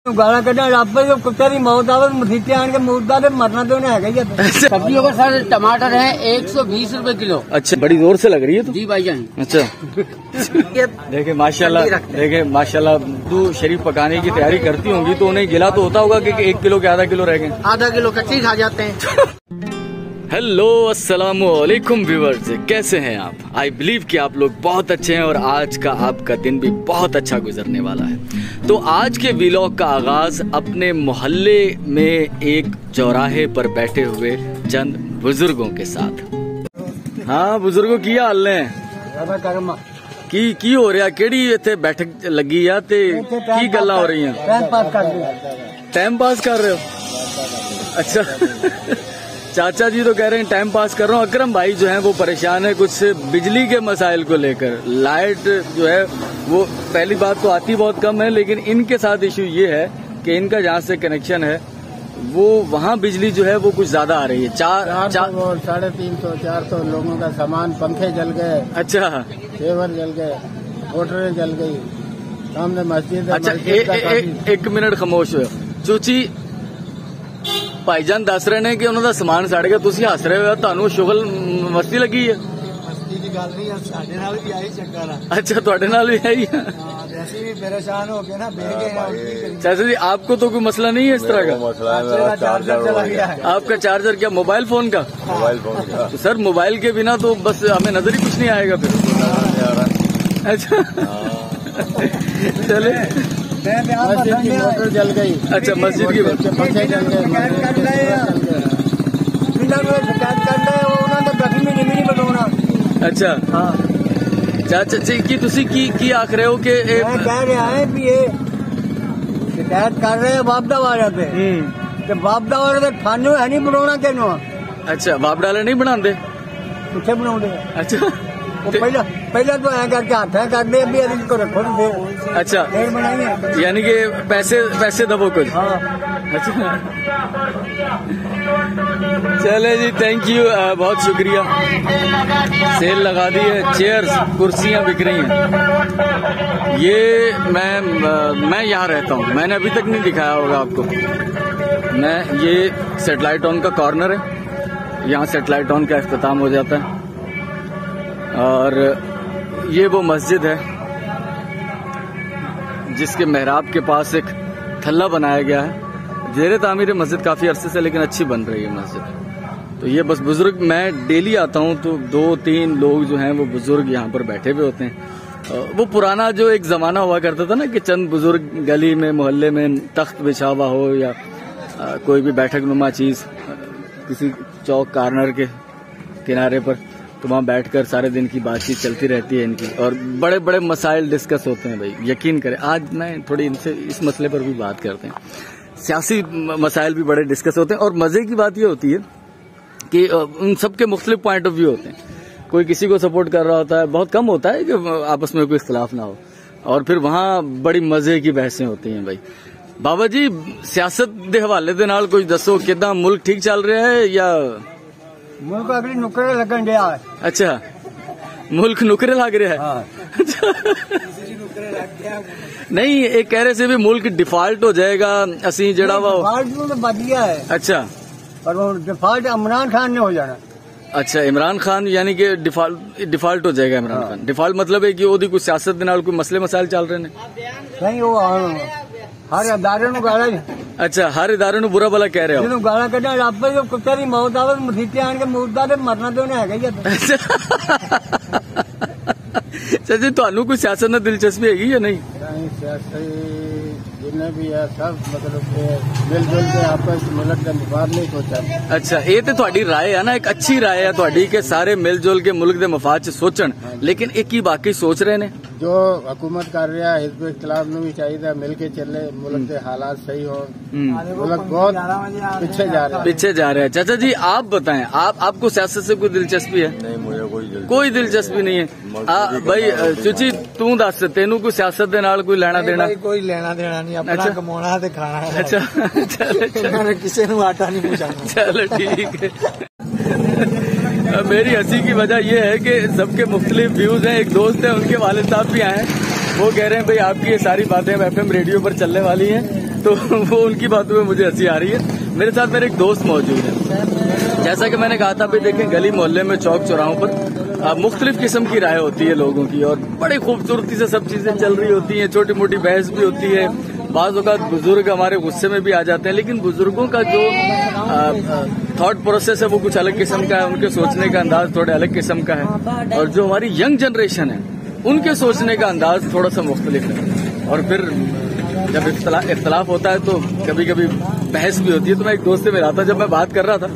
गाला कटा रब जो कुत्ते की मौत आवे मसीते आन के मुर्दा ते मरना तो उन्हें है ही है। सब्जियों का सर टमाटर है 120 रुपए किलो। अच्छा, बड़ी जोर से लग रही है तो। जी भाईजान। अच्छा देखे माशाल्लाह, देखे माशाल्लाह, तू शरीफ पकाने की तैयारी करती होंगी तो उन्हें गिला तो होता होगा कि 1 किलो के आधा किलो रह गए। आधा किलो कच्ची खा जाते हैं। हेलो अस्सलामु अलैकुम व्यूअर्स, कैसे हैं आप? आई बिलीव कि आप लोग बहुत अच्छे हैं और आज का आपका दिन भी बहुत अच्छा गुजरने वाला है। तो आज के व्लॉग का आगाज़ अपने मोहल्ले में एक चौराहे पर बैठे हुए चंद बुजुर्गों के साथ। हाँ बुजुर्गों, की हाल ने की हो रहा? केड़ी इत्थे बैठक लगी है ते की गल्लां हो रही हैं? टाइम पास कर रहे हो? अच्छा चाचा जी तो कह रहे हैं टाइम पास कर रहा हूँ। अकरम भाई जो है वो परेशान है कुछ बिजली के मसाइल को लेकर। लाइट जो है वो पहली बात तो आती बहुत कम है, लेकिन इनके साथ इशू ये है कि इनका जहाँ से कनेक्शन है वो वहाँ बिजली जो है वो कुछ ज्यादा आ रही है। 350 400 लोगों का सामान, पंखे जल गए। अच्छा, तेवर जल गए, मोटरें जल गई, सामने मस्जिद। अच्छा एक मिनट खामोश हो चूची। भाईजान दस रहे ने कि उन्हों का समान सड़ गया, तुसी हस रहे हो, तुहानू शुगल मस्ती लगी है? मस्ती की गल नहीं है, साडे नाल भी आई चक्कर। अच्छा, तुहाडे नाल भी आई है? वैसे भी परेशान हो गए ना, बह गए। चाचा जी आपको तो कोई मसला नहीं है इस तरह का? मसला है, मेरा चार्जर चला गया है। आपका चार्जर क्या मोबाइल फोन का? मोबाइल फोन का। तो सर मोबाइल के बिना तो बस हमें नजर ही कुछ नहीं आएगा फिर। अच्छा चले, मस्जिद की मोटर जल गई। अच्छा, मस्जिद की पंखे जल गए। अच्छा हाँ चाचा जी की तुसी की आख रहे हो कि कह रहे हैं भी ये शिकायत कर रहे हैं बाप दावा पे। बाप दावा थानू है नहीं बनाना कहनो। अच्छा, बाप डाले नहीं बनाते? कितने बनाते? अच्छा पहला तो ऐ करके हाथ कर दे, अभी इसको रखो तो फिर। अच्छा, बनाइए यानी कि पैसे दबो कुछ। हाँ। अच्छा चले जी, थैंक यू, बहुत शुक्रिया। सेल लगा दी है, चेयर्स कुर्सियां बिक रही हैं। ये मैं यहाँ रहता हूँ, मैंने अभी तक नहीं दिखाया होगा आपको। ये सेटेलाइट ऑन का कॉर्नर है, यहाँ सेटेलाइट ऑन का इख्तिताम हो जाता है। और ये वो मस्जिद है जिसके मेहराब के पास एक थल्ला बनाया गया है। ज़ेरे तामीर मस्जिद काफ़ी अरसे से, लेकिन अच्छी बन रही है मस्जिद। तो ये बस बुजुर्ग, मैं डेली आता हूँ तो 2-3 लोग जो हैं वो बुजुर्ग यहाँ पर बैठे हुए होते हैं। वो पुराना जो एक ज़माना हुआ करता था ना कि चंद बुजुर्ग गली में मोहल्ले में तख्त बिछा हुआ हो या कोई भी बैठक नुमा चीज़ किसी चौक कॉर्नर के किनारे पर, तो वहाँ बैठकर सारे दिन की बातचीत चलती रहती है इनकी और बड़े बड़े मसाइल डिस्कस होते हैं। भाई यकीन करें, आज मैं थोड़ी इनसे इस मसले पर भी बात करते हैं। सियासी मसाइल भी बड़े डिस्कस होते हैं और मज़े की बात ये होती है कि उन सबके मुख्तलिफ पॉइंट ऑफ व्यू होते हैं। कोई किसी को सपोर्ट कर रहा होता है, बहुत कम होता है कि आपस में कोई इख्तलाफ ना हो, और फिर वहाँ बड़ी मज़े की बहसें होती हैं। भाई बाबा जी, सियासत के हवाले दे नाल कुछ दसो, कितना मुल्क ठीक चल रहा है या मुल्क अगली नुकरे लगन गया है? अच्छा, मुल्क नुकरे लग रहा है। हाँ। नहीं, एक कह रहे से भी मुल्क डिफॉल्ट हो जाएगा, असी जड़ा वा डिफॉल्ट तो बच गया है। अच्छा, पर वो डिफॉल्ट इमरान खान ने हो जाना। अच्छा, इमरान खान यानी कि डिफॉल्ट हो जाएगा इमरान खान। डिफॉल्ट मतलब है कि ओदी कुछ सियासत दे नाल कोई मसले मसाइल चल रहे हैं? नहीं, वो हर इदारे नूं गाला। अच्छा, हर इदारे नूं बुरा भला कह रहे हो? गाला कटा रब जो कुत्ते की मौत आवे मसीते आन के मुर्दा ते मरना तो उन्हें है ही है। चाचा जी तुहानू कोई सियासत में दिलचस्पी है या नहीं? जिन्हें भी है सब मतलब मिलजुल के आपस मुल्क का मफाद नहीं सोचा। अच्छा, ये तो थोड़ी राय है ना, एक अच्छी राय है थोड़ी कि सारे मिलजुल के मुल्क के मफाद से सोचन, लेकिन एक ही बाकी सोच रहे ने जो हुकूमत कर रहा है हिजब इख्तिलाफ में भी चाहिए मिल के चले, मुल्क के हालात सही हो। मुल्क बहुत पीछे जा रहे हैं। चाचा जी आप बताएं, आपको सियासत से कोई दिलचस्पी है? नहीं, मुझे कोई दिलचस्पी नहीं है। भाई चुची तू दस, तेनू कोई सियासत दे नाल कोई लेना देना? कोई लेना देना नहीं, अपना कमाना ते खाना है। अच्छा, चलो किसी ने आटा नहीं पूछाना। चलो ठीक है। मेरी हंसी की वजह यह है कि सबके मुख्तलिफ व्यूज हैं। एक दोस्त है, उनके वालिद साहब भी आए हैं, वो कह रहे हैं भाई आपकी ये सारी बातें FM रेडियो पर चलने वाली हैं तो वो उनकी बातों में मुझे हंसी आ रही है। मेरे साथ मेरे एक दोस्त मौजूद है। जैसा कि मैंने कहा था, अभी देखें गली मोहल्ले में चौक चौराहों पर मुख्तलिफ किस्म की राय होती है लोगों की, और बड़ी खूबसूरती से सब चीजें चल रही होती हैं। छोटी मोटी बहस भी होती है, बाज़ औक़ात बुजुर्ग हमारे गुस्से में भी आ जाते हैं, लेकिन बुजुर्गों का जो थॉट प्रोसेस है वो कुछ अलग किस्म का है, उनके सोचने का अंदाज थोड़े अलग किस्म का है, और जो हमारी यंग जनरेशन है उनके सोचने का अंदाज थोड़ा सा मुख्तलिफ है। और फिर जब इख्तलाफ होता है तो कभी कभी बहस भी होती है। तो मैं एक दोस्त से मिला था, जब मैं बात कर रहा था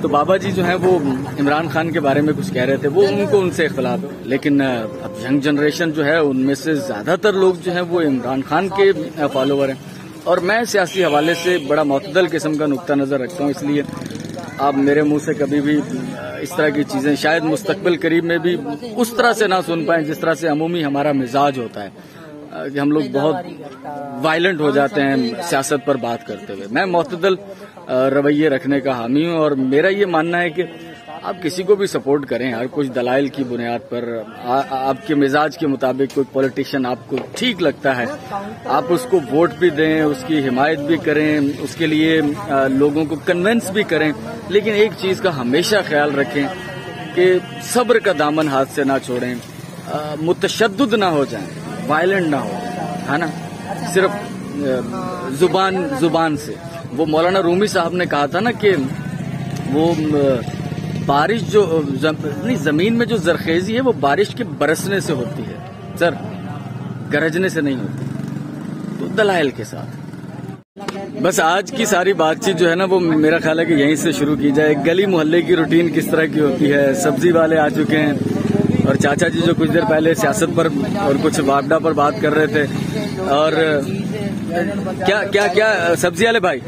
तो बाबा जी जो हैं वो इमरान खान के बारे में कुछ कह रहे थे, वो उनसे इख्तलाफ है, लेकिन अब यंग जनरेशन जो है उनमें से ज्यादातर लोग जो हैं वो इमरान खान के फॉलोवर हैं। और मैं सियासी हवाले से बड़ा मुतदल किस्म का नुक्ता नजर रखता हूँ, इसलिए आप मेरे मुंह से कभी भी इस तरह की चीजें शायद मुस्तकबिल करीब में भी उस तरह से ना सुन पाएं जिस तरह से अमूमी हमारा मिजाज होता है कि हम लोग बहुत वायलेंट हो जाते हैं सियासत पर बात करते हुए। मैं मुतदल रवैये रखने का हामी हूँ, और मेरा ये मानना है कि आप किसी को भी सपोर्ट करें हर कुछ दलाइल की बुनियाद पर, आपके मिजाज के मुताबिक कोई पॉलिटिशियन आपको ठीक लगता है, आप उसको वोट भी दें, उसकी हिमायत भी करें, उसके लिए लोगों को कन्विंस भी करें, लेकिन एक चीज का हमेशा ख्याल रखें कि सब्र का दामन हाथ से ना छोड़ें, मुतशद्दुद ना हो जाएं, वायलेंट ना हो, है ना, सिर्फ जुबान से। वो मौलाना रूमी साहब ने कहा था ना कि वो बारिश जो जमीन में जो जरखेजी है वो बारिश के बरसने से होती है सर, गरजने से नहीं होती। तो दलाइल के साथ बस आज की सारी बातचीत जो है ना वो मेरा ख्याल है कि यहीं से शुरू की जाए। गली मोहल्ले की रूटीन किस तरह की होती है, सब्जी वाले आ चुके हैं, और चाचा जी जो कुछ देर पहले सियासत पर और कुछ वापडा पर बात कर रहे थे। और क्या सब्जी वाले भाई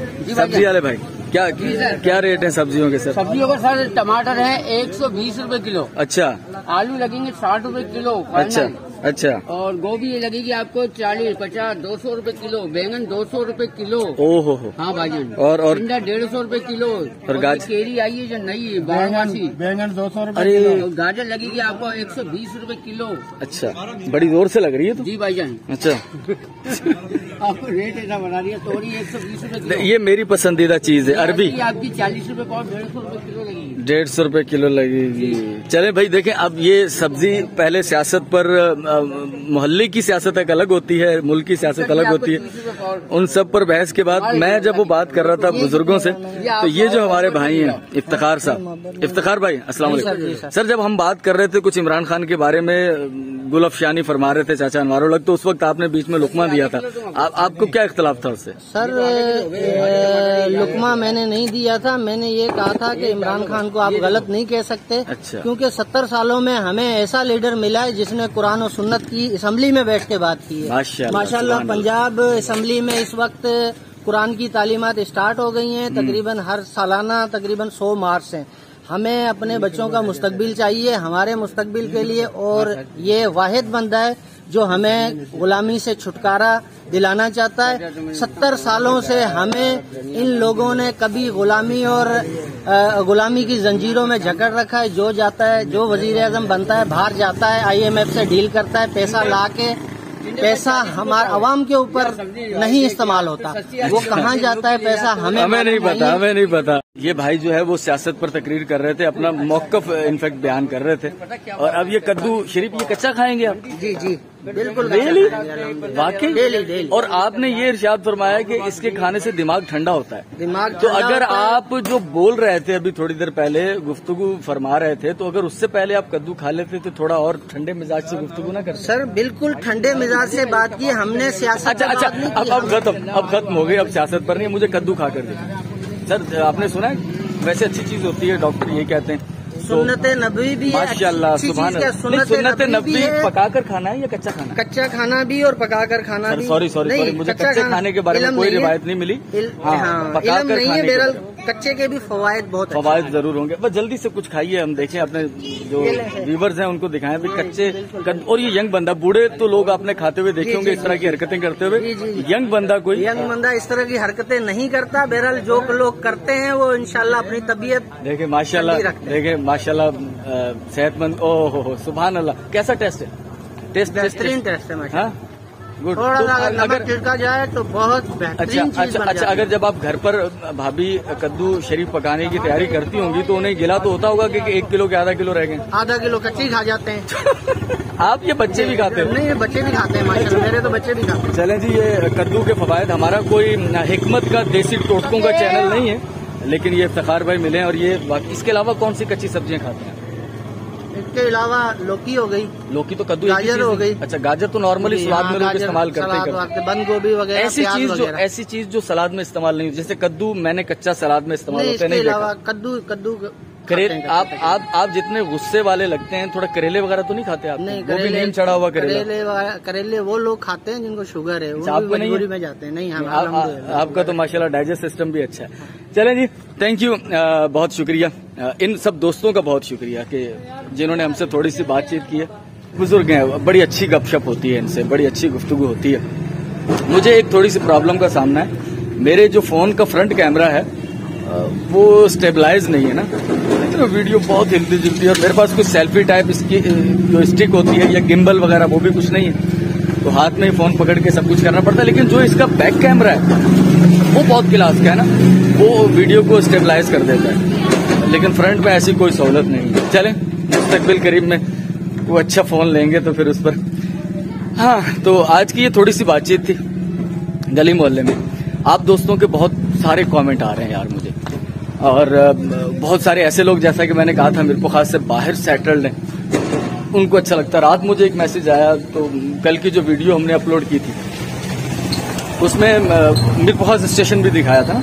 क्या रेट है सब्जियों के सर? सब्जियों का सर टमाटर है 120 रुपए किलो। अच्छा। आलू लगेंगे 60 रुपए किलो। अच्छा। और गोभी लगेगी आपको 40, 50, 200 रुपए किलो। बैंगन 200 रुपए किलो। ओहो। हाँ भाईजान। और 150 रुपए किलो। और गाजर केरी आई है जो नई है, बैंगन 200 रुपए किलो। गाजर लगेगी आपको 120 रुपए किलो। अच्छा, बड़ी जोर से लग रही है तो। जी भाईजान। अच्छा। आपको रेट ऐसा बना रही है, तोरी 120 रुपए। ये मेरी पसंदीदा चीज है, अरबी आपकी 40 रुपए पाव, 150 रुपए किलो लगेगी। 150 रुपए किलो लगेगी। चले भाई देखें, अब ये सब्जी पहले सियासत पर मोहल्ले की सियासत एक अलग होती है, मुल्क की सियासत अलग होती है, उन सब पर बहस के बाद मैं जब वो बात कर रहा था बुजुर्गों से, तो ये जो हमारे भाई हैं इफ्तिखार साहब, इफ्तिखार भाई अस्सलाम वालेकुम सर, जब हम बात कर रहे थे कुछ इमरान खान के बारे में गुलफशानी फरमा रहे थे चाचा अनवारुल हक, तो उस वक्त आपने बीच में लुकमा दिया था, आपको क्या इख्तलाफ था उससे? सर लुकमा मैंने नहीं दिया था, मैंने ये कहा था कि इमरान खान को आप गलत नहीं कह सकते। अच्छा। क्योंकि 70 सालों में हमें ऐसा लीडर मिला है जिसने कुरान और सुन्नत की असेंबली में बैठ के बात की है। माशाल्लाह पंजाब असेंबली में इस वक्त कुरान की तालीमात स्टार्ट हो गई हैं, तकरीबन हर सालाना तकरीबन 100 मार्च से। हमें अपने बच्चों का मुस्तकबिल चाहिए, हमारे मुस्तकबिल के लिए, और ये वाहिद बंदा है जो हमें गुलामी से छुटकारा दिलाना चाहता है। 70 सालों से हमें इन लोगों ने कभी गुलामी और गुलामी की जंजीरों में जकड़ रखा है। जो जाता है, जो वजीर आजम बनता है, बाहर जाता है, IMF से डील करता है, पैसा ला के पैसा हमारे अवाम के ऊपर नहीं इस्तेमाल होता, वो कहाँ जाता है पैसा हमें नहीं पता। ये भाई जो है वो सियासत पर तकरीर कर रहे थे, अपना मौकफ इनफैक्ट बयान कर रहे थे। और अब ये कद्दू शरीफ ये कच्चा खाएंगे आप? जी बिल्कुल वाकई। और आपने ये इरशाद फरमाया कि इसके खाने से दिमाग ठंडा होता है। दिमाग तो अगर आप जो बोल रहे थे अभी थोड़ी देर पहले गुफ्तगू फरमा रहे थे, तो अगर उससे पहले आप कद्दू खा लेते तो थोड़ा और ठंडे मिजाज से गुफ्तगू ना करते? सर बिल्कुल ठंडे मिजाज से बात की हमने, सियासत। अच्छा अब खत्म हो गई, अब सियासत पर नहीं, मुझे कद्दू खा कर दे। सर आपने सुना है वैसे अच्छी चीज होती है, डॉक्टर ये कहते हैं सुन्नत नबी भी है, माशाल्लाह सुभान अल्लाह। सुन्नत नबी पकाकर खाना है या कच्चा खाना? कच्चा खाना भी और पकाकर खाना भी। सॉरी मुझे कच्चे खाने के बारे में कोई रिवायत नहीं मिली। पकाकर खाने कच्चे के भी फवायद जरूर होंगे। बस जल्दी से कुछ खाइए, हम देखें अपने जो व्यूवर्स हैं उनको दिखाएं भी कच्चे। और ये यंग बंदा, बूढ़े तो लोग आपने खाते हुए देखे होंगे इस तरह की हरकतें करते हुए, यंग बंदा इस तरह की हरकतें नहीं करता। बहरहाल जो लोग करते हैं वो इंशाल्लाह अपनी तबीयत देखे माशाल्लाह सेहतमंद। ओहो सुभान अल्लाह। कैसा टेस्ट है? बेहतरीन टेस्ट है। गुड। थोड़ा सा अगर नमक छिड़का जाए तो बहुत बेहतरीन चीज बन जाती है। अगर जब आप घर पर भाभी कद्दू शरीफ पकाने की तैयारी करती होंगी तो उन्हें गिला तो होता होगा कि 1 किलो के आधा किलो रह गए? आधा किलो कच्ची खा जाते हैं। आप ये बच्चे भी खाते हैं? नहीं, बच्चे भी खाते हैं माशाल्लाह, मेरे तो बच्चे भी खाते हैं। चलें जी, ये कद्दू के फवायद, हमारा कोई हिकमत का देसी टोटकों का चैनल नहीं है, लेकिन ये इफ्तिखार भाई मिले और ये इसके अलावा कौन सी कच्ची सब्जियां खाते हैं? इसके अलावा लौकी हो गई, लौकी तो कद्दू, गाजर हो गई। अच्छा, गाजर तो नॉर्मली सलाद में लोग इस्तेमाल करते हैं, बंद गोभी वगैरह, ऐसी चीज जो सलाद में इस्तेमाल नहीं, जैसे कद्दू मैंने कच्चा सलाद में इस्तेमाल होता है नहीं देखा। कद्दू आप जितने गुस्से वाले लगते हैं, थोड़ा करेले वगैरह तो नहीं खाते आप? नहीं, वो भी नीम चढ़ा हुआ करेले वो लोग खाते हैं जिनको शुगर है, वो आपको नहीं में जाते हैं। नहीं, आपका तो माशाल्लाह डाइजेस्ट सिस्टम भी अच्छा है। चलें जी, थैंक यू, बहुत शुक्रिया इन सब दोस्तों का, बहुत शुक्रिया कि जिन्होंने हमसे थोड़ी सी बातचीत की है। बुजुर्ग हैं, बड़ी अच्छी गपशप होती है इनसे, बड़ी अच्छी गुफ्तगू होती है। मुझे एक थोड़ी सी प्रॉब्लम का सामना है, मेरे जो फोन का फ्रंट कैमरा है वो स्टेबलाइज नहीं है ना, तो वीडियो बहुत हिलती जुलती है, और मेरे पास कुछ सेल्फी टाइप इसकी जो स्टिक होती है या गिम्बल वगैरह वो भी कुछ नहीं है, तो हाथ में ही फोन पकड़ के सब कुछ करना पड़ता है। लेकिन जो इसका बैक कैमरा है वो बहुत क्लास का है ना, वो वीडियो को स्टेबलाइज कर देता है, लेकिन फ्रंट में ऐसी कोई सहूलत नहीं है। चलें, मुस्तकबिल करीब में वो अच्छा फोन लेंगे तो फिर उस पर। हाँ, तो आज की ये थोड़ी सी बातचीत थी गली मोहल्ले में। आप दोस्तों के बहुत सारे कमेंट आ रहे हैं यार मुझे, और बहुत सारे ऐसे लोग, जैसा कि मैंने कहा था, मीर पुखास से बाहर सेटल्ड हैं, उनको अच्छा लगता है। रात मुझे एक मैसेज आया, तो कल की जो वीडियो हमने अपलोड की थी उसमें मीर पुखास स्टेशन भी दिखाया था,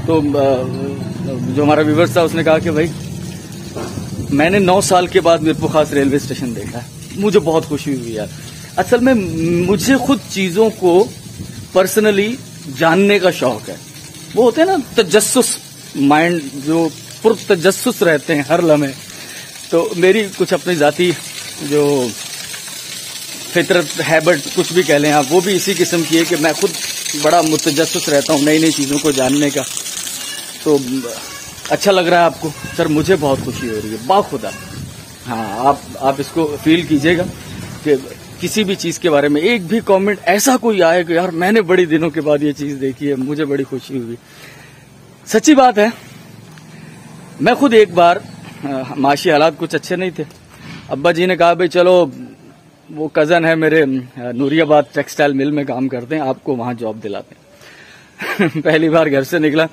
तो जो हमारा व्यूअर्स था उसने कहा कि भाई मैंने 9 साल के बाद मीर पुखास रेलवे स्टेशन देखा है, मुझे बहुत खुशी हुई यार। असल में मुझे खुद चीजों को पर्सनली जानने का शौक है। वो होते हैं ना तजस्सुस माइंड, जो पुरतजस्सुस रहते हैं हर लम्हे, तो मेरी कुछ अपनी जाती जो फितरत, हैबिट, कुछ भी कह लें आप, वो भी इसी किस्म की है कि मैं खुद बड़ा मुतजस्सुस रहता हूँ नई नई चीजों को जानने का। तो अच्छा लग रहा है आपको सर, मुझे बहुत खुशी हो रही है बाखुदा। हाँ, आप इसको फील कीजिएगा कि किसी भी चीज के बारे में एक भी कमेंट ऐसा कोई आए कि यार मैंने बड़ी दिनों के बाद ये चीज देखी है, मुझे बड़ी खुशी हुई। सच्ची बात है, मैं खुद एक बार, माशी हालात कुछ अच्छे नहीं थे, अब्बा जी ने कहा भाई चलो, वो कजन है मेरे नूरियाबाद टेक्सटाइल मिल में काम करते हैं, आपको वहां जॉब दिलाते हैं। पहली बार घर से निकला,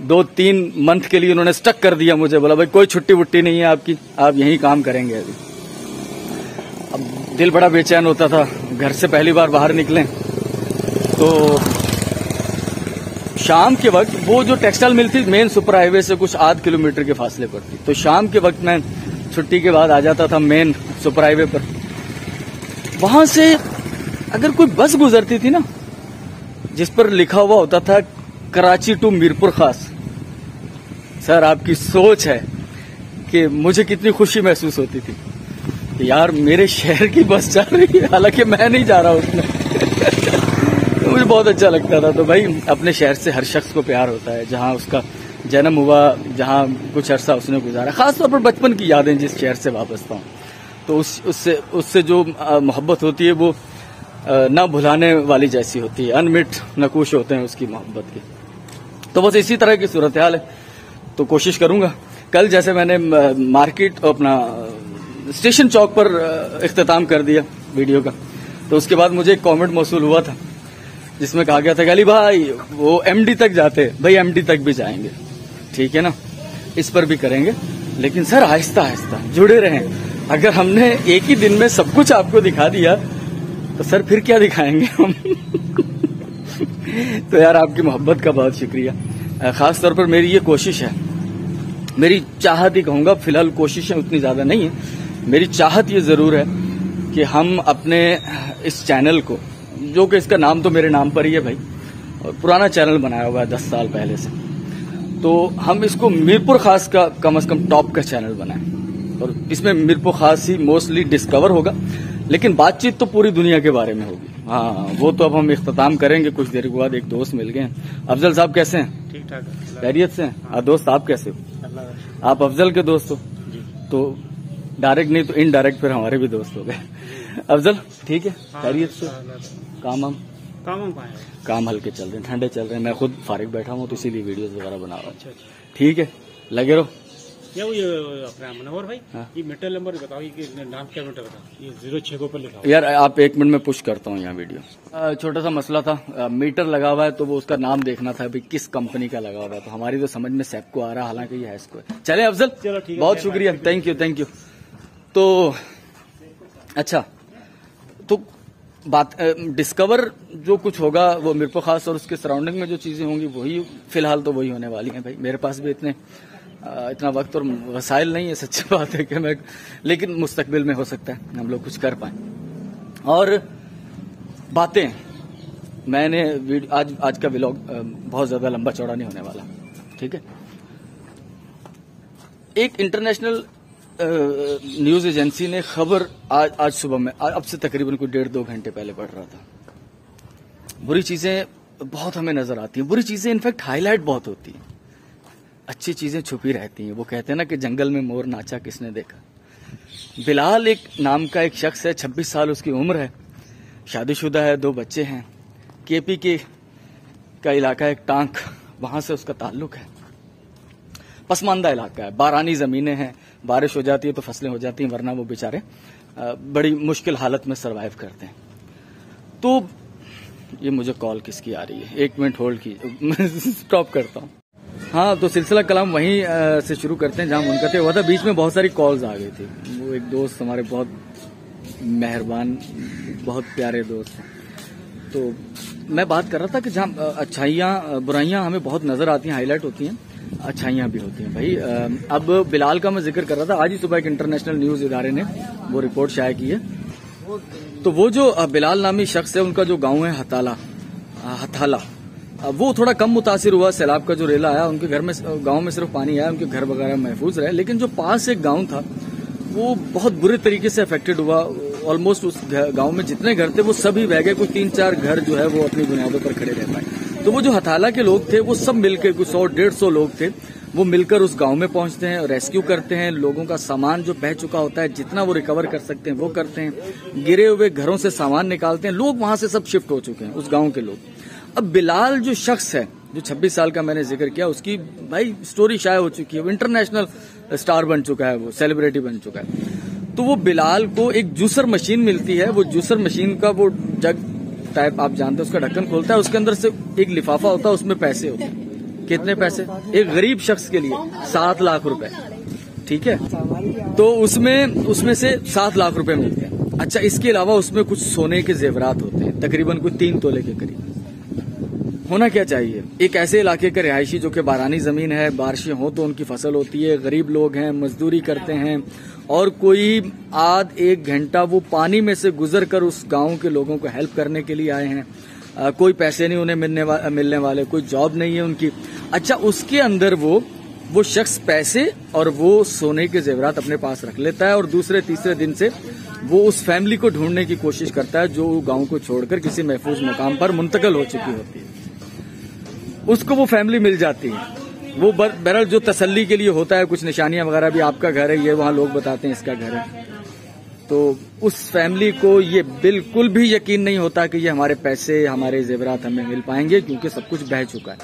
2-3 मंथ के लिए उन्होंने स्टक कर दिया मुझे, बोला भाई कोई छुट्टी वुट्टी नहीं है आपकी, आप यहीं काम करेंगे अभी। अब दिल बड़ा बेचैन होता था, घर से पहली बार बाहर निकले तो शाम के वक्त, वो जो टेक्सटाइल मिल थी मेन सुपर हाईवे से कुछ आध किलोमीटर के फासले पर थी, तो शाम के वक्त मैं छुट्टी के बाद आ जाता था मेन सुपर हाईवे पर। वहां से अगर कोई बस गुजरती थी ना जिस पर लिखा हुआ होता था कराची टू मीरपुर खास, सर आपकी सोच है कि मुझे कितनी खुशी महसूस होती थी कि यार मेरे शहर की बस चल रही है, हालांकि मैं नहीं जा रहा उसमें। तो मुझे बहुत अच्छा लगता था। तो भाई अपने शहर से हर शख्स को प्यार होता है, जहां उसका जन्म हुआ, जहां कुछ अरसा उसने गुजारा, खासतौर पर बचपन की यादें जिस शहर से वाबस्ता हूं, तो उससे जो मोहब्बत होती है वो ना भुलाने वाली जैसी होती है, अनमिट नकूश होते हैं उसकी मोहब्बत की। तो बस इसी तरह की सूरत हाल है। तो कोशिश करूंगा, कल जैसे मैंने मार्केट अपना स्टेशन चौक पर इख्तिताम कर दिया वीडियो का, तो उसके बाद मुझे एक कमेंट मौसूल हुआ था जिसमें कहा गया था कि अली भाई वो एमडी तक जाते, भाई एमडी तक भी जाएंगे, ठीक है ना, इस पर भी करेंगे, लेकिन सर आहिस्ता आहिस्ता जुड़े रहें। अगर हमने एक ही दिन में सब कुछ आपको दिखा दिया तो सर फिर क्या दिखाएंगे हम। तो यार आपकी मोहब्बत का बहुत शुक्रिया। खास तौर पर मेरी ये कोशिश है, मेरी चाहत ही कहूंगा, फिलहाल कोशिशें उतनी ज्यादा नहीं है, मेरी चाहत ये जरूर है कि हम अपने इस चैनल को, जो कि इसका नाम तो मेरे नाम पर ही है भाई, और पुराना चैनल बनाया हुआ है 10 साल पहले से, तो हम इसको मीरपुर खास का कम से कम टॉप का चैनल बनाएं, और इसमें मीरपुर खास ही मोस्टली डिस्कवर होगा, लेकिन बातचीत तो पूरी दुनिया के बारे में होगी। हाँ, वो तो अब हम इख्तिताम करेंगे कुछ देर के बाद। एक दोस्त मिल गए हैं, अफजल साहब कैसे हैं? ठीक ठाक, खैरियत से हैं? दोस्त आप कैसे हो? आप अफजल के दोस्त हो, तो डायरेक्ट नहीं तो इनडायरेक्ट फिर हमारे भी दोस्त हो गए। अफजल ठीक है, खैरियत से? काम काम हल्के चल रहे हैं, ठंडे चल रहे हैं। मैं खुद फारिग बैठा हूँ तो इसीलिए वीडियोस वगैरह बना रहा हूँ। ठीक है, लगे रहो। क्या वो ये अपना मनोहर भाई, ये मीटर नंबर बताओ, ये नाम क्या मीटर का? ये 06 पर लिखा यार, आप 1 मिनट में पुश करता हूँ यहाँ वीडियो। छोटा सा मसला था, मीटर लगा हुआ है तो वो उसका नाम देखना था भाई किस कंपनी का लगा हुआ है। तो हमारी तो समझ में सेप्को आ रहा है, हालांकि ये हैस्को है। चले अफजल, चलो ठीक है, बहुत शुक्रिया, थैंक यू। तो अच्छा, तो बात डिस्कवर जो कुछ होगा वो मेरे को खास और उसके सराउंडिंग में जो चीजें होंगी वही फिलहाल तो वही होने वाली हैं भाई। मेरे पास भी इतना वक्त और वसाइल नहीं है, सच्ची बात है कि मैं, लेकिन मुस्तकबिल में हो सकता है हम लोग कुछ कर पाए। और बातें मैंने आज का व्लॉग बहुत ज्यादा लंबा चौड़ा नहीं होने वाला, ठीक है। एक इंटरनेशनल न्यूज एजेंसी ने खबर आज सुबह में, अब से तकरीबन कोई 1.5-2 घंटे पहले पढ़ रहा था। बुरी चीजें बहुत हमें नजर आती हैं, बुरी चीजें इनफैक्ट हाईलाइट बहुत होती हैं, अच्छी चीजें छुपी रहती हैं। वो कहते हैं ना कि जंगल में मोर नाचा किसने देखा। बिलाल एक नाम का एक शख्स है, 26 साल उसकी उम्र है, शादीशुदा है, 2 बच्चे हैं। केपी का इलाका है टांक, वहां से उसका ताल्लुक है। पसमानदा इलाका है, बारानी जमीनें हैं, बारिश हो जाती है तो फसलें हो जाती हैं, वरना वो बेचारे बड़ी मुश्किल हालत में सरवाइव करते हैं। तो ये मुझे कॉल किसकी आ रही है, 1 मिनट होल्ड कीजिए, स्टॉप करता हूँ। हाँ, तो सिलसिला कलाम वहीं से शुरू करते हैं जहां मुनक़ते हुआ था। बीच में बहुत सारी कॉल्स आ गई थी। वो एक दोस्त हमारे बहुत मेहरबान, बहुत प्यारे दोस्त हैं, तो मैं बात कर रहा था कि जहां अच्छाइयां बुराइयां हमें बहुत नजर आती हैं, हाईलाइट होती हैं, अच्छाइयां भी होती हैं भाई। अब बिलाल का मैं जिक्र कर रहा था, आज ही सुबह एक इंटरनेशनल न्यूज इदारे ने वो रिपोर्ट शाया की है। तो वो जो बिलाल नामी शख्स है, उनका जो गांव है हथाला, वो थोड़ा कम मुतासिर हुआ सैलाब का जो रेला आया। उनके घर में, गांव में सिर्फ पानी आया, उनके घर वगैरह महफूज रहे। लेकिन जो पास एक गांव था वो बहुत बुरे तरीके से अफेक्टेड हुआ। ऑलमोस्ट उस गांव में जितने घर थे वो सभी बह गए, कोई 3-4 घर जो है वो अपनी बुनियादों पर खड़े रह पाए। तो वो जो हथाला के लोग थे वो सब मिलकर, कुछ 100-150 लोग थे, वो मिलकर उस गांव में पहुंचते हैं, रेस्क्यू करते हैं। लोगों का सामान जो बह चुका होता है, जितना वो रिकवर कर सकते हैं वो करते हैं। गिरे हुए घरों से सामान निकालते हैं। लोग वहां से सब शिफ्ट हो चुके हैं, उस गांव के लोग। अब बिलाल जो शख्स है, जो 26 साल का मैंने जिक्र किया, उसकी भाई स्टोरी शाया हो चुकी है। वो इंटरनेशनल स्टार बन चुका है, वो सेलिब्रिटी बन चुका है। तो वो बिलाल को एक जूसर मशीन मिलती है। वो जूसर मशीन का वो जग टाइप आप जानते हैं, उसका ढक्कन खोलता है, उसके अंदर से एक लिफाफा होता है, उसमें पैसे होते हैं। कितने पैसे? एक गरीब शख्स के लिए 7 लाख रुपए, ठीक है। तो उसमें से 7 लाख रुपए मिलते हैं। अच्छा, इसके अलावा उसमें कुछ सोने के जेवरात होते हैं, तकरीबन कोई 3 तोले के करीब। होना क्या चाहिए, एक ऐसे इलाके का रिहायशी जो कि बारानी जमीन है, बारिशें हो तो उनकी फसल होती है, गरीब लोग हैं, मजदूरी करते हैं, और कोई आध 1 घंटा वो पानी में से गुजर कर उस गांव के लोगों को हेल्प करने के लिए आए हैं। कोई पैसे नहीं उन्हें मिलने वाले, कोई जॉब नहीं है उनकी। अच्छा, उसके अंदर वो शख्स पैसे और वो सोने के जेवरात अपने पास रख लेता है, और दूसरे-तीसरे दिन से वो उस फैमिली को ढूंढने की कोशिश करता है जो गांव को छोड़कर किसी महफूज मकाम पर मुंतकिल हो चुकी होती है। उसको वो फैमिली मिल जाती है। वो बहरहाल जो तसल्ली के लिए होता है, कुछ निशानियां वगैरह भी, आपका घर है ये, वहां लोग बताते हैं इसका घर है। तो उस फैमिली को ये बिल्कुल भी यकीन नहीं होता कि ये हमारे पैसे, हमारे जेवरात हमें मिल पाएंगे, क्योंकि सब कुछ बह चुका है।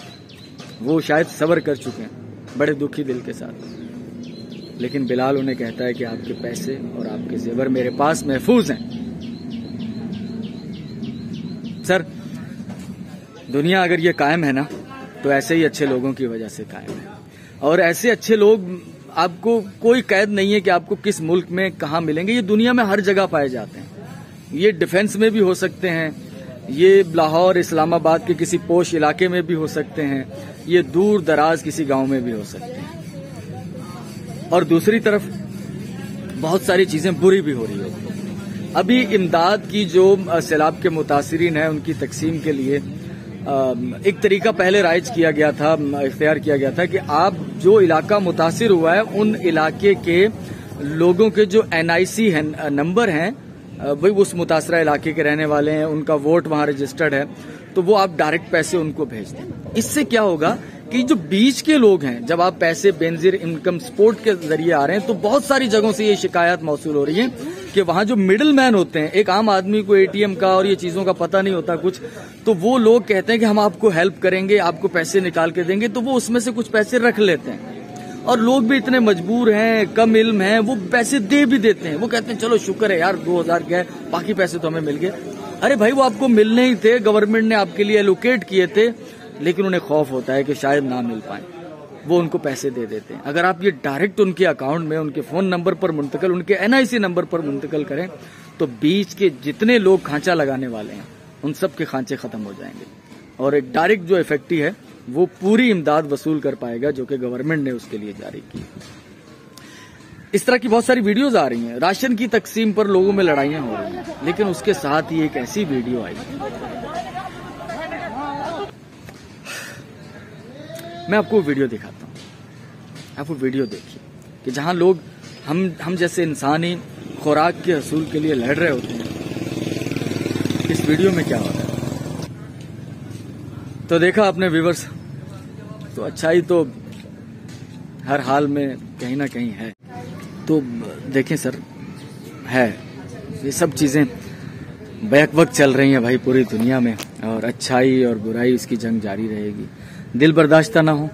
वो शायद सब्र कर चुके हैं बड़े दुखी दिल के साथ। लेकिन बिलाल उन्हें कहता है कि आपके पैसे और आपके जेवर मेरे पास महफूज हैं। सर, दुनिया अगर ये कायम है ना, तो ऐसे ही अच्छे लोगों की वजह से कायम है। और ऐसे अच्छे लोग, आपको कोई कैद नहीं है कि आपको किस मुल्क में कहाँ मिलेंगे। ये दुनिया में हर जगह पाए जाते हैं। ये डिफेंस में भी हो सकते हैं, ये लाहौर, इस्लामाबाद के किसी पोश इलाके में भी हो सकते हैं, ये दूर दराज किसी गांव में भी हो सकते हैं। और दूसरी तरफ बहुत सारी चीजें बुरी भी हो रही होती हैं। अभी इमदाद की जो सैलाब के मुतासिरीन हैं, उनकी तकसीम के लिए एक तरीका पहले राइज किया गया था, इख्तियार किया गया था कि आप जो इलाका मुतासिर हुआ है, उन इलाके के लोगों के जो NIC नंबर हैं, वही उस मुतासरा इलाके के रहने वाले हैं, उनका वोट वहां रजिस्टर्ड है, तो वो आप डायरेक्ट पैसे उनको भेज दें। इससे क्या होगा कि जो बीच के लोग हैं, जब आप पैसे बेनजीर इनकम सपोर्ट के जरिए आ रहे हैं, तो बहुत सारी जगहों से ये शिकायत मौसूल हो रही है कि वहां जो मिडिल मैन होते हैं, एक आम आदमी को एटीएम का और ये चीजों का पता नहीं होता कुछ, तो वो लोग कहते हैं कि हम आपको हेल्प करेंगे, आपको पैसे निकाल के देंगे, तो वो उसमें से कुछ पैसे रख लेते हैं। और लोग भी इतने मजबूर हैं, कम इल्म हैं, वो पैसे दे भी देते हैं। वो कहते हैं चलो शुक्र है यार 2000 क्या है, बाकी पैसे तो हमें मिल गए। अरे भाई वो आपको मिलने ही थे, गवर्नमेंट ने आपके लिए एलोकेट किए थे, लेकिन उन्हें खौफ होता है कि शायद ना मिल पाए, वो उनको पैसे दे देते हैं। अगर आप ये डायरेक्ट उनके अकाउंट में, उनके फोन नंबर पर मुंतकिल, उनके NIC नंबर पर मुंतकिल करें, तो बीच के जितने लोग खांचा लगाने वाले हैं उन सब के खांचे खत्म हो जाएंगे, और एक डायरेक्ट जो इफेक्टी है वो पूरी इमदाद वसूल कर पाएगा जो कि गवर्नमेंट ने उसके लिए जारी की। इस तरह की बहुत सारी वीडियोस आ रही हैं, राशन की तकसीम पर लोगों में लड़ाइयां हो रही हैं, लेकिन उसके साथ ही एक ऐसी वीडियो आई, मैं आपको वीडियो दिखाता हूं, आप वो वीडियो देखिए कि जहां लोग हम जैसे इंसानी खुराक के हसूल के लिए लड़ रहे होते हैं। इस वीडियो में क्या हो रहा है तो देखा आपने व्यूअर्स, तो अच्छाई तो हर हाल में कहीं ना कहीं है। तो देखें सर, है ये सब चीजें बैक वक्त चल रही हैं भाई पूरी दुनिया में, और अच्छाई और बुराई इसकी जंग जारी रहेगी। दिल बर्दाश्त ना हो,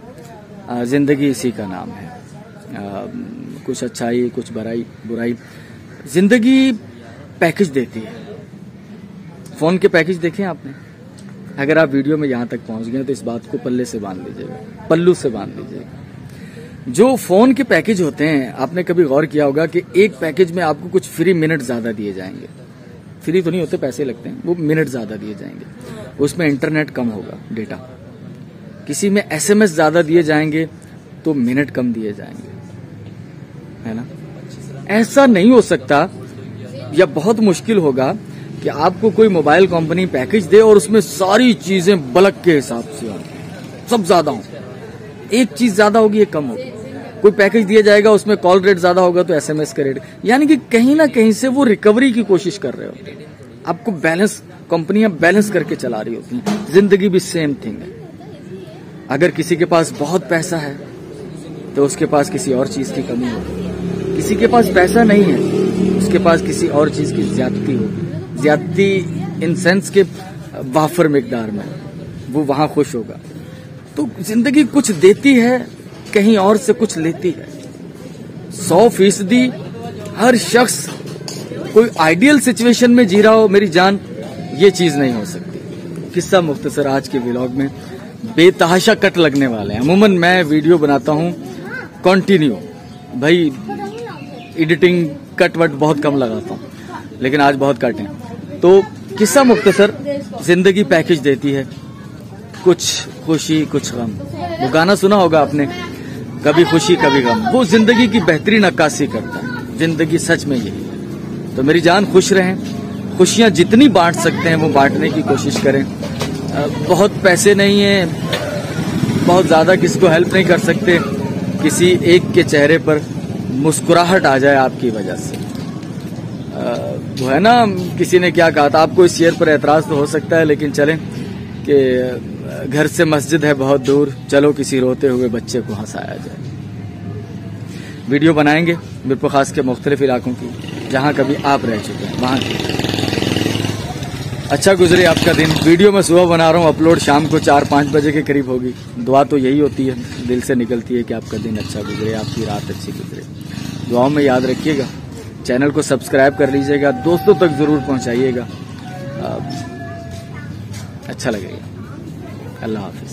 जिंदगी इसी का नाम है। कुछ अच्छाई, कुछ बुराई जिंदगी पैकेज देती है। फोन के पैकेज देखें आपने? अगर आप वीडियो में यहां तक पहुंच गए तो इस बात को पल्लू से बांध लीजिएगा। जो फोन के पैकेज होते हैं, आपने कभी गौर किया होगा कि एक पैकेज में आपको कुछ फ्री मिनट ज्यादा दिए जाएंगे। फ्री तो नहीं होते, पैसे लगते हैं, वो मिनट ज्यादा दिए जाएंगे। उसमें इंटरनेट कम होगा, डेटा। किसी में SMS ज्यादा दिए जाएंगे तो मिनट कम दिए जाएंगे, है ना? ऐसा नहीं हो सकता, या बहुत मुश्किल होगा कि आपको कोई मोबाइल कंपनी पैकेज दे और उसमें सारी चीजें बल्क के हिसाब से हो, सब ज्यादा हो। एक चीज ज्यादा होगी, एक कम होगी। कोई पैकेज दिया जाएगा, उसमें कॉल रेट ज्यादा होगा तो SMS का रेट, यानी कि कहीं ना कहीं से वो रिकवरी की कोशिश कर रहे होते हैं। आपको बैलेंस, कंपनियां बैलेंस करके चला रही होती हैं। जिंदगी भी सेम थिंग है। अगर किसी के पास बहुत पैसा है तो उसके पास किसी और चीज की कमी होगी, किसी के पास पैसा नहीं है उसके पास किसी और चीज की ज्यादती होगी। ज्यादती इन सेंस के वाफर मिकदार में, वो वहां खुश होगा। तो जिंदगी कुछ देती है, कहीं और से कुछ लेती है। 100% हर शख्स कोई आइडियल सिचुएशन में जी रहा हो मेरी जान, ये चीज नहीं हो सकती। किस्सा मुख्तसर आज के व्लॉग में बेतहाशा कट लगने वाले हैं। अमूमन मैं वीडियो बनाता हूं कंटिन्यू, भाई एडिटिंग कट वट बहुत कम लगाता हूं, लेकिन आज बहुत कट है। तो किस्सा मुख्तसर, जिंदगी पैकेज देती है, कुछ खुशी कुछ गम। वो गाना सुना होगा आपने, कभी खुशी कभी गम। वो जिंदगी की बेहतरीन अक्कासी करता है। जिंदगी सच में यही है। तो मेरी जान खुश रहें, खुशियां जितनी बांट सकते हैं वो बांटने की कोशिश करें। बहुत पैसे नहीं है, बहुत ज्यादा किसी को हेल्प नहीं कर सकते, किसी एक के चेहरे पर मुस्कुराहट आ जाए आपकी वजह से। वो है ना, किसी ने क्या कहा था, आपको इस शेर पर एतराज तो हो सकता है, लेकिन चलें कि घर से मस्जिद है बहुत दूर, चलो किसी रोते हुए बच्चे को हंसाया जाए। वीडियो बनाएंगे मिरपुर खास के मुख्तलिफ इलाकों की, जहां कभी आप रह चुके हैं वहां की। अच्छा गुजरे आपका दिन। वीडियो मैं सुबह बना रहा हूँ, अपलोड शाम को 4-5 बजे के करीब होगी। दुआ तो यही होती है, दिल से निकलती है कि आपका दिन अच्छा गुजरे, आपकी रात अच्छी गुजरे। दुआओं में याद रखिएगा, चैनल को सब्सक्राइब कर लीजिएगा, दोस्तों तक जरूर पहुंचाइएगा, अच्छा लगेगा। अल्लाह हाफिज।